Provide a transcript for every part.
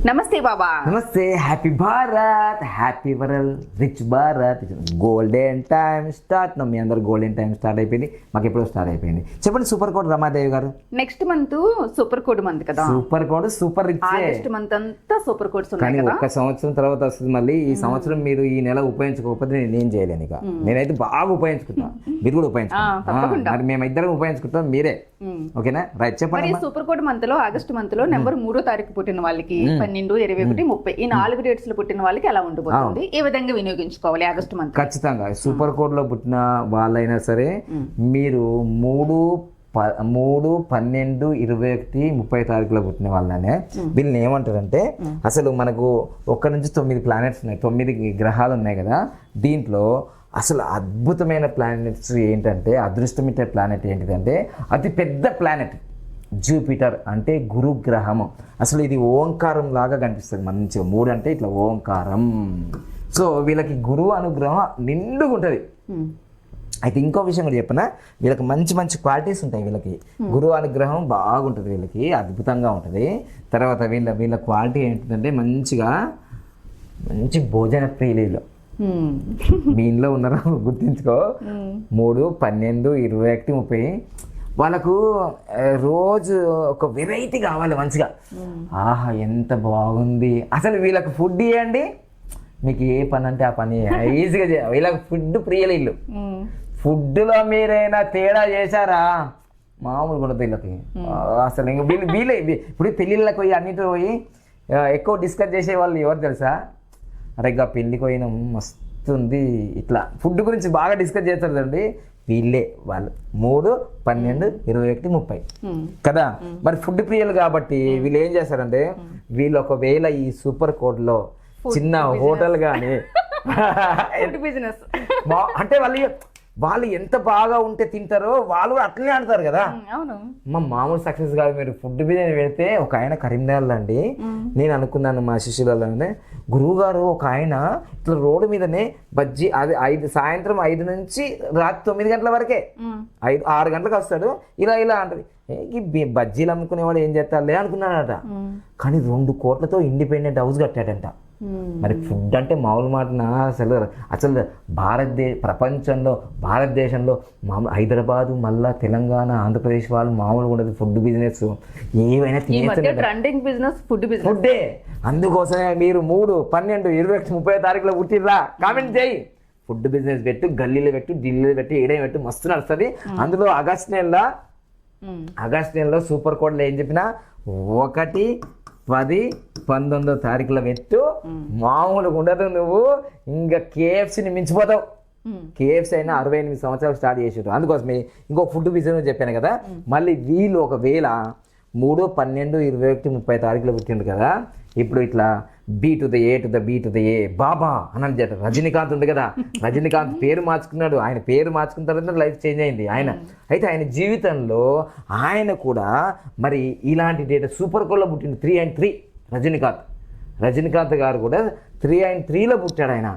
నమస్తే బాబా. నమస్తే. Happy Bharat, happy world, rich Bharat. Golden time start. మీ అందరు గోల్డెన్ టైం స్టార్ట్ అయిపోయింది, మాకు ఎప్పుడో స్టార్ట్ అయిపోయింది. చెప్పండి సూపర్ కోడ్ రమాదేవి గారు. Next month super code month కదా. Super code super rich. August month అంతా సూపర్ కోడ్స్ ఉన్నాయి కానీ కదా. ఒక్క సంవత్సరం తర్వాత వస్తుంది మళ్ళీ. ఈ సంవత్సరం మీరు ఈ నెల ఉపయోగించుకోకపోతే నేనేం చేయలేను. ఇక నేనైతే బాగా ఉపయోగించుకుంటాను, మీరు కూడా ఉపయోగించుకుంటాను. మరి మేమిద్దరం ఉపయోగించుకుంటాం, మీరే ఓకేనా? రైట్, చెప్పండి. సూపర్ కోడ్ మంత్ లో ఆగస్ట్ మంత్ లో నెంబర్ 3వ తారీఖు పుట్టిన వాళ్ళకి 12, 21, 30 ఈ 4 డేట్స్ లో పుట్టిన వాళ్ళకి ఎలా ఉండబోతుంది, ఏ విధంగా వినియోగించుకోవాలి ఆగస్ట్ మంత్? ఖచ్చితంగా సూపర్ కోడ్ లో పుట్టిన వాళ్ళైనా సరే మీరు 3, 12, 21, 30 తారీఖులో పుట్టిన వాళ్ళనే వీళ్ళని ఏమంటారంటే, అసలు మనకు 1 నుంచి 9 ప్లానెట్స్ ఉన్నాయి, 9 గ్రహాలు ఉన్నాయి కదా. దీంట్లో అసలు అద్భుతమైన ప్లానెట్స్ ఏంటంటే, అదృష్టమిచ్చే ప్లానెట్ ఏంటిదంటే అతి పెద్ద ప్లానెట్ జూపిటర్, అంటే గురుగ్రహము. అసలు ఇది ఓంకారం లాగా కనిపిస్తుంది మంచిగా. 3 అంటే ఇట్లా ఓంకారం. సో వీళ్ళకి గురువు అనుగ్రహం నిండుగా ఉంటుంది. అయితే ఇంకో విషయం కూడా చెప్పనా, వీళ్ళకి మంచి మంచి క్వాలిటీస్ ఉంటాయి. వీళ్ళకి గురువు అనుగ్రహం బాగుంటుంది, వీళ్ళకి అద్భుతంగా ఉంటుంది. తర్వాత వీళ్ళ క్వాలిటీ ఏంటంటే మంచి భోజన ప్రియులు. మీ ఇంట్లో ఉన్నారో గుర్తించుకో. 3, 12, 21, 30 వాళ్ళకు రోజు ఒక వెరైటీ కావాలి మంచిగా. ఆహా ఎంత బాగుంది. అసలు వీళ్ళకి ఫుడ్ ఇవ్వండి, మీకు ఏ పని అంటే ఆ పని ఈజీగా చేయాలి. వీళ్ళకి ఫుడ్ ప్రియులు ఇల్లు. ఫుడ్లో మీరైనా తేడా చేశారా మామూలుగా ఉండదు వీళ్ళకి. అసలు ఇంక వీళ్ళే ఇప్పుడు పెళ్ళిళ్ళకి పోయి అన్నింటి పోయి ఎక్కువ డిస్కస్ చేసే వాళ్ళు ఎవరు తెలుసా? అరే ఇక పెళ్ళికి పోయినాం మస్తు ఉంది, ఇట్లా ఫుడ్ గురించి బాగా డిస్కస్ చేస్తారు కదండి వీళ్ళే. వాళ్ళు 3, 12, 21, 30 కదా. మరి ఫుడ్ ప్రియులు కాబట్టి వీళ్ళు ఏం చేస్తారంటే, వీళ్ళు ఒకవేళ ఈ సూపర్ కోడ్లో చిన్న హోటల్ కానీ బిజినెస్ అంటే వాళ్ళు ఎంత బాగా ఉంటే తింటారో వాళ్ళు కూడా అట్లనే ఆడతారు కదా. మా మామూలు సక్సెస్ కాదు. మీరు ఫుడ్ బిజినెస్ పెడితే ఒక ఆయన కరీంనగర్లో అండి, నేను అనుకున్నాను మా శిష్యులలోనే, గురువు గారు ఒక ఆయన ఇట్లా రోడ్డు మీదనే బజ్జీ, అది సాయంత్రం 5 నుంచి రాత్రి 9 గంటల వరకే, 6 గంటలకు వస్తాడు. ఇలా అంటది, ఈ బజ్జీలు అమ్ముకునేవాడు ఏం చేస్తారులే అనుకున్నాడట. కానీ 2 కోట్లతో ఇండిపెండెంట్ హౌస్ కట్టాడంట. మరి ఫుడ్ అంటే మామూలు మాటనా? అసలు భారతదేశంలో మామూలు హైదరాబాదు, మళ్ళా తెలంగాణ, ఆంధ్రప్రదేశ్ వాళ్ళు మామూలుగా ఉండదు ఫుడ్ బిజినెస్. ఏమైనా ట్రెండింగ్ బిజినెస్ ఫుడ్డే. అందుకోసమే మీరు 3, 12, 21, 30 తారీఖులో పుట్టిర్రా కామెంట్ చేయి. ఫుడ్ బిజినెస్ పెట్టు, గల్లీలో పెట్టు, ఢిల్లీలో పెట్టు, ఏడైనా పెట్టు, మస్తు నడుస్తుంది. అందులో ఆగస్ట్ నెలలో సూపర్ కోడ్లో ఏం చెప్పినా 1, 10, 19 తారీఖులో పెట్టు. మామూలుగా ఉండదు. నువ్వు ఇంకా KFCని మించిపోతావు. KFC అయినా 68 సంవత్సరాలు స్టార్ట్ చేసారు. అందుకోసమే ఇంకో ఫుడ్ బిజినెస్ చెప్పాను కదా. మళ్ళీ వీళ్ళు ఒకవేళ 3, 12, 21, 30 తారీఖులో పుట్టింది కదా. ఇప్పుడు ఇట్లా B to the A బాబా అని అంటారు. రజనీకాంత్ ఉంది కదా, రజనీకాంత్ పేరు మార్చుకున్నాడు. ఆయన పేరు మార్చుకున్న తర్వాత లైఫ్ చేంజ్ అయింది ఆయన. అయితే ఆయన జీవితంలో ఆయన కూడా మరి ఇలాంటి డేట్ సూపర్ కోడ్లో పుట్టింది. 3 and 3 రజనీకాంత్ గారు కూడా 3 and 3లో పుట్టాడు ఆయన.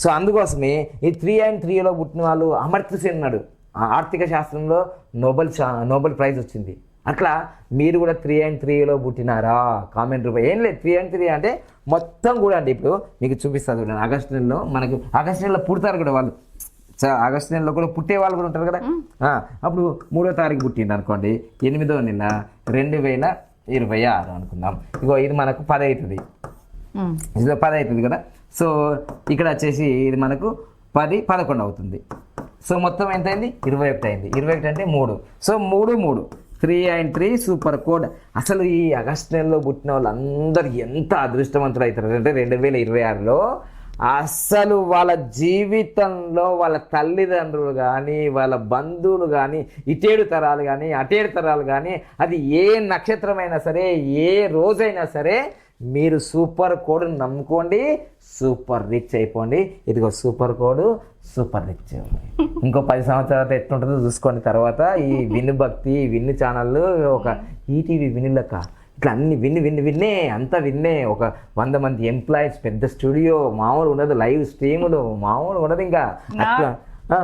సో అందుకోసమే ఈ 3 and 3లో పుట్టిన వాళ్ళు అమర్త్య సేన్ ఉన్నాడు, ఆర్థిక శాస్త్రంలో నోబెల్ ప్రైజ్ వచ్చింది. అట్లా మీరు కూడా 3 and 3లో పుట్టినారా? కామెంట్ రూపాయి ఏం లేదు. 3 and 3 అంటే మొత్తం కూడా అండి. ఇప్పుడు మీకు చూపిస్తాను చూడండి. ఆగస్టు నెలలో పుడతారు కూడా వాళ్ళు. ఆగస్టు నెలలో కూడా పుట్టే వాళ్ళు కూడా ఉంటారు కదా. అప్పుడు 3వ తారీఖు పుట్టింది అనుకోండి, 8వ నెల 2026 అనుకుందాం. ఇగో ఇది మనకు 10 అవుతుంది, ఇది 10 అవుతుంది కదా. సో ఇక్కడ వచ్చేసి ఇది మనకు 10, 11 అవుతుంది. సో మొత్తం ఎంత అయింది? 21 అయింది. 21 అంటే 3. So 3, 3 and 3 super code. అసలు ఈ ఆగస్టు నెలలో పుట్టిన వాళ్ళందరూ ఎంత అదృష్టవంతులు అవుతారు అంటే 2026లో అసలు వాళ్ళ జీవితంలో వాళ్ళ తల్లిదండ్రులు కానీ, వాళ్ళ బంధువులు కానీ, ఇటేడు తరాలు కానీ, అటేడు తరాలు కానీ, అది ఏ నక్షత్రమైనా సరే, ఏ రోజైనా సరే, మీరు సూపర్ కోడ్ నమ్ముకోండి, సూపర్ రిచ్ అయిపోండి. ఇదిగో సూపర్ కోడ్ సూపర్ రిచ్. ఇంకో 10 సంవత్సరాలు ఎట్లుంటుందో చూసుకోండి. తర్వాత ఈ విన్ను భక్తి, విన్ను ఛానళ్ళు ఒక ఈటీవీ విన్నులక్క ఇట్లా అన్ని విన్నే అంతా విన్నే. ఒక 100 మంది ఎంప్లాయీస్, పెద్ద స్టూడియో, మామూలు ఉండదు. లైవ్ స్ట్రీములు మామూలు ఉండదు. ఇంకా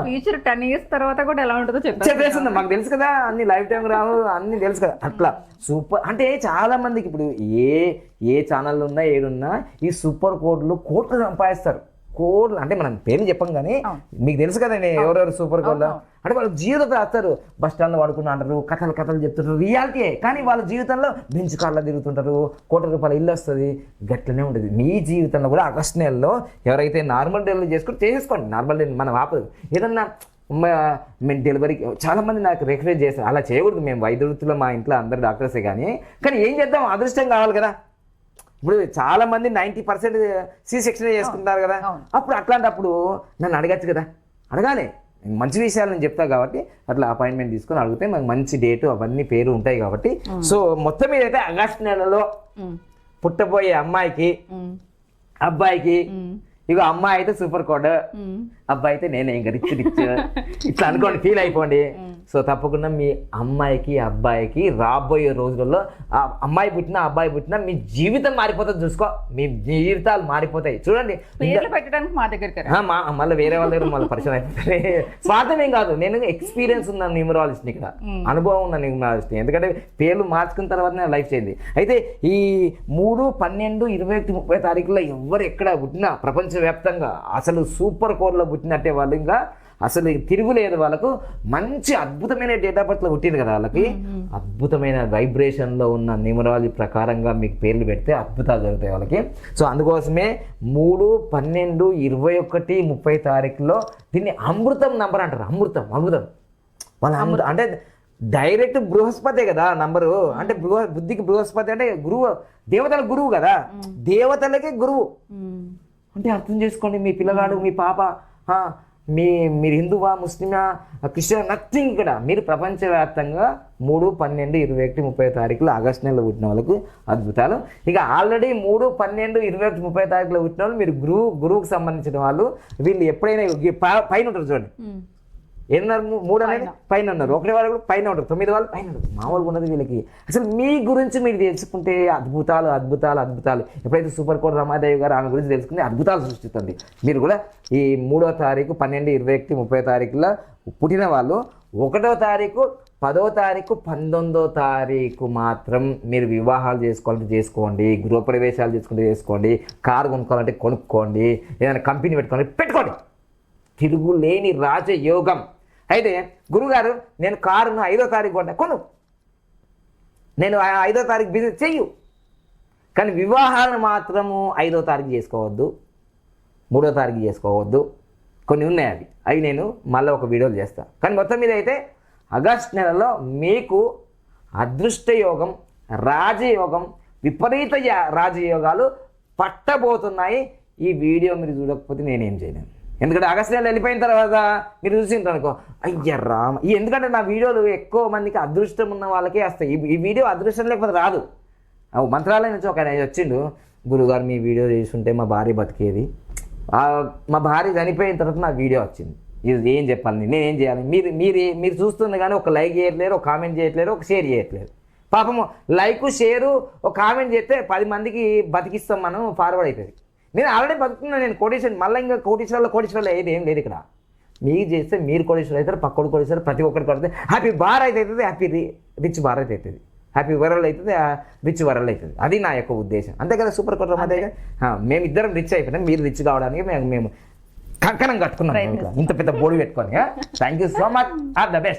ఫ్యూచర్ 10 years తర్వాత కూడా ఎలా ఉంటుందో చెప్పేస్తుంది. మాకు తెలుసు కదా, అన్ని లైఫ్ టైం రావు, అన్ని తెలుసు కదా. అట్లా సూపర్ అంటే చాలా మందికి ఇప్పుడు ఏ ఛానల్ ఉన్నా ఏడున్నా ఈ సూపర్ కోట్లు సంపాదిస్తారు. కోట్లు అంటే మనం పేర్లు చెప్పం కానీ మీకు తెలుసు కదండి ఎవరెవరు సూపర్ కోడ్లు అంటే వాళ్ళ జీవితం రాస్తారు. బస్ స్టాండ్లో పడుకుని అంటారు, కథలు చెప్తుంటారు, రియాలిటీయే. కానీ వాళ్ళ జీవితంలో బెంచ్ కార్లో తిరుగుతుంటారు, ₹1,00,00,000 ఇల్లు వస్తుంది. గట్లనే ఉంటుంది మీ జీవితంలో కూడా. ఆగస్ట్ నెలలో ఎవరైతే నార్మల్ డెలివరీ చేసుకోండి. నార్మల్ డెలివరీ మనం ఆపదు. ఏదన్నా మేము డెలివరీకి చాలామంది నాకు రికమెండ్ చేస్తారు, అలా చేయకూడదు. మేము వైద్య వృత్తిలో మా ఇంట్లో అందరు డాక్టర్సే కానీ ఏం చేద్దాం, అదృష్టం కావాలి కదా. ఇప్పుడు చాలా మంది 90% C-section చేసుకుంటారు కదా. అప్పుడు అట్లాంటప్పుడు నన్ను అడగచ్చు కదా, అడగాలి. మంచి విషయాలు నేను చెప్తా కాబట్టి అట్లా అపాయింట్మెంట్ తీసుకొని అడిగితే మాకు మంచి డేటు అవన్నీ పేరు ఉంటాయి కాబట్టి. సో మొత్తం మీద అయితే ఆగస్టు నెలలో పుట్టబోయే అమ్మాయికి అబ్బాయికి ఇక అమ్మాయి అయితే సూపర్ కోడ్, అబ్బాయి అయితే నేనే ఇంకా రిచ్ ఇట్లా అనుకోండి, ఫీల్ అయిపోండి. సో తప్పకుండా మీ అమ్మాయికి అబ్బాయికి రాబోయే రోజులలో ఆ అమ్మాయి పుట్టినా అబ్బాయి పుట్టినా మీ జీవితం మారిపోతుంది. చూసుకో, మీ జీవితాలు మారిపోతాయి. చూడండి పెట్టడానికి మా దగ్గర మళ్ళీ వేరే వాళ్ళ దగ్గర మళ్ళీ పరిచయం అయిపోతాయి. స్వార్థమేం కాదు, నేను ఎక్స్పీరియన్స్ ఉన్న న్యూమరాలజిస్ట్ని ఇక్కడ, అనుభవం ఉన్న న్యూమరాలజిస్ట్. ఎందుకంటే పేర్లు మార్చుకున్న తర్వాత లైఫ్ చేయండి. అయితే ఈ 3, 12, 21, 30 తారీఖులో ఎవరు ఎక్కడ పుట్టినా ప్రపంచవ్యాప్తంగా అసలు సూపర్ కోడ్లో పుట్టినట్టే వాళ్ళు ఇంకా అసలు తిరుగులేదు. వాళ్ళకు మంచి అద్భుతమైన డేట్ ఆఫ్ బర్త్లో పుట్టింది కదా, వాళ్ళకి అద్భుతమైన వైబ్రేషన్లో ఉన్న న్యూమరాలజీ ప్రకారంగా మీకు పేర్లు పెడితే అద్భుతాలు జరుగుతాయి వాళ్ళకి. సో అందుకోసమే 3, 12, 21, 30 తారీఖులో దీన్ని అమృతం నంబర్ అంటారు. అమృతం వాళ్ళ అంటే డైరెక్ట్ బృహస్పతే కదా నంబరు. అంటే బుద్ధికి బృహస్పతి అంటే గురువు, దేవతల గురువు కదా, దేవతలకే గురువు అంటే అర్థం చేసుకోండి. మీ పిల్లగాడు, మీ పాప, మీరు హిందువా, ముస్లిమా, క్రిస్టియన్, నథింగ్. ఇక్కడ మీరు ప్రపంచవ్యాప్తంగా 3, 12, 21, 30 తారీఖులో ఆగస్టు నెలలో పుట్టిన వాళ్ళకు అద్భుతాలు. ఇక ఆల్రెడీ 3, 12, 21, 30 తారీఖులో పుట్టిన వాళ్ళు మీరు గురువుకు సంబంధించిన వాళ్ళు. వీళ్ళు ఎప్పుడైనా పైన ఉంటారు చూడండి, 3 అనేది పైన ఉన్నారు, 1 వాళ్ళు కూడా పైన ఉంటారు, 9 వాళ్ళు పైన ఉంటారు. మామూలుగా ఉన్నది వీళ్ళకి. అసలు మీ గురించి మీరు తెలుసుకుంటే అద్భుతాలు. ఎప్పుడైతే సూపర్ కోడ్ రమాదేవి గారు ఆమె గురించి తెలుసుకుంటే అద్భుతాలు సృష్టిస్తుంది. మీరు కూడా ఈ 3వ తారీఖు, 12, 21, 30 తారీఖులో పుట్టిన వాళ్ళు 1వ తారీఖు, 10వ తారీఖు, 19వ తారీఖు మాత్రం మీరు వివాహాలు చేసుకోవాలంటే చేసుకోండి, గృహప్రవేశాలు చేసుకోండి, కారు కొనుక్కోవాలంటే కొనుక్కోండి, ఏదైనా కంపెనీ పెట్టుకోండి. తిరుగులేని రాజయోగం. అయితే గురుగారు నేను కారును 5వ తారీఖు కొను, నేను 5వ తారీఖు బిజినెస్ చెయ్యు, కానీ వివాహాలను మాత్రము 5వ తారీఖు చేసుకోవద్దు, 3వ తారీఖు చేసుకోవద్దు. కొన్ని ఉన్నాయి, అవి నేను మళ్ళీ ఒక వీడియోలు చేస్తాను. కానీ మొత్తం మీద అయితే ఆగస్ట్ నెలలో మీకు అదృష్టయోగం, రాజయోగం, విపరీత రాజయోగాలు పట్టబోతున్నాయి. ఈ వీడియో మీరు చూడకపోతే నేనేం చేయలేను. ఎందుకంటే ఆగస్టు నెల వెళ్ళిపోయిన తర్వాత మీరు చూసింటారు అనుకో, అయ్యర్రామ. ఎందుకంటే నా వీడియోలు ఎక్కువ మందికి అదృష్టం ఉన్న వాళ్ళకే వస్తాయి. ఈ వీడియో అదృష్టం లేకపోతే రాదు. మంత్రాలయం నుంచి ఒక ఆయన వచ్చిండు, గురుగారు మీ వీడియో చేసుంటే మా భార్య బతికేది, మా భార్య చనిపోయిన తర్వాత నా వీడియో వచ్చింది, ఇది ఏం చెప్పాలి, నేనేం చేయాలి? మీరు చూస్తుంది కానీ ఒక లైక్ చేయట్లేరు, ఒక కామెంట్ చేయట్లేరు, ఒక షేర్ చేయట్లేదు. పాపము లైక్, షేరు, ఒక కామెంట్ చేస్తే 10 మందికి బతికిస్తాం, మనం ఫార్వర్డ్ అవుతుంది. నేను ఆల్రెడీ బతుకుతున్నాను, నేను కోటీశ్వరుడు. మళ్ళీ ఇంకా కోటీశ్వరులు ఏది ఏం లేదు ఇక్కడ. మీరు చేస్తే మీరు కోటీశ్వరులు అవుతారు, పక్కడు కోటీశ్వరులు, ప్రతి ఒక్కరికి కొడితే హ్యాపీ భారత్ అవుతుంది, హ్యాపీ రిచ్ భారత్ అవుతుంది, హ్యాపీ వరల్డ్ అవుతుంది, రిచ్ వరల్డ్ అవుతుంది. అది నా యొక్క ఉద్దేశం. అంతే కదా సూపర్ కోట రమాదేవి గారు. మేమిద్దరం రిచ్ అయిపోయినాం, మీరు రిచ్ కావడానికి మేము కంకణం కట్టుకున్నాం ఇంత పెద్ద బోర్డు పెట్టుకొని. Thank you so much, all the best.